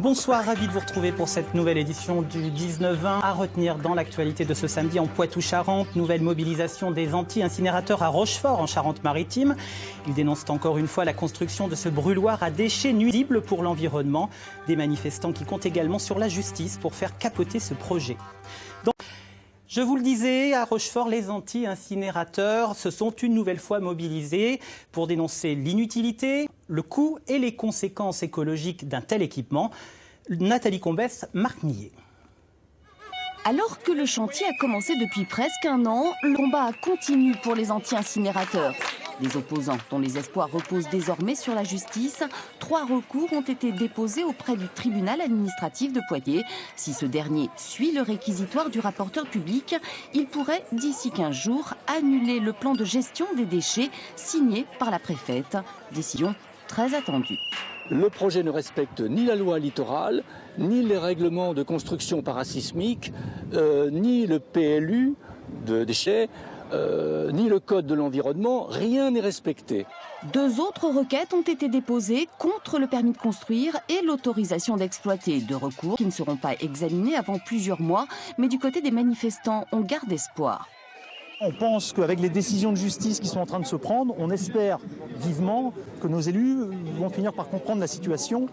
Bonsoir, ravi de vous retrouver pour cette nouvelle édition du 19-20. À retenir dans l'actualité de ce samedi en Poitou-Charentes, nouvelle mobilisation des anti-incinérateurs à Rochefort en Charente-Maritime. Ils dénoncent encore une fois la construction de ce brûloir à déchets nuisibles pour l'environnement. Des manifestants qui comptent également sur la justice pour faire capoter ce projet. Je vous le disais, à Rochefort, les anti-incinérateurs se sont une nouvelle fois mobilisés pour dénoncer l'inutilité, le coût et les conséquences écologiques d'un tel équipement. Nathalie Combès, Marc Millet. Alors que le chantier a commencé depuis presque un an, le combat continue pour les anti-incinérateurs. Les opposants, dont les espoirs reposent désormais sur la justice, 3 recours ont été déposés auprès du tribunal administratif de Poitiers. Si ce dernier suit le réquisitoire du rapporteur public, il pourrait, d'ici 15 jours, annuler le plan de gestion des déchets signé par la préfète. Décision très attendue. Le projet ne respecte ni la loi littorale, ni les règlements de construction parasismique, ni le PLU de déchets, ni le code de l'environnement. Rien n'est respecté. 2 autres requêtes ont été déposées contre le permis de construire et l'autorisation d'exploiter. 2 recours qui ne seront pas examinés avant plusieurs mois, mais du côté des manifestants, on garde espoir. On pense qu'avec les décisions de justice qui sont en train de se prendre, on espère vivement que nos élus vont finir par comprendre la situation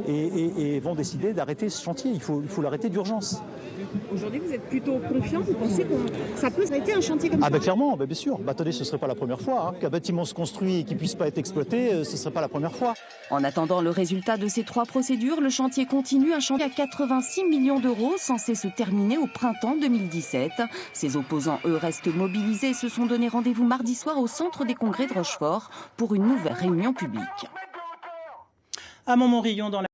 et vont décider d'arrêter ce chantier. Il faut l'arrêter d'urgence. Aujourd'hui, vous êtes plutôt confiant, vous pensez que ça peut arrêter un chantier comme ça? Clairement, bien sûr. Attendez, ce ne serait pas la première fois. Qu'un bâtiment se construit et qu'il ne puisse pas être exploité, ce ne serait pas la première fois. En attendant le résultat de ces 3 procédures, le chantier continue, un chantier à 86 millions d'euros censé se terminer au printemps 2017. Ses opposants, eux, restent mobilisés et se sont donné rendez-vous mardi soir au centre des congrès de Rochefort pour une nouvelle réunion publique. À Montmorillon, dans la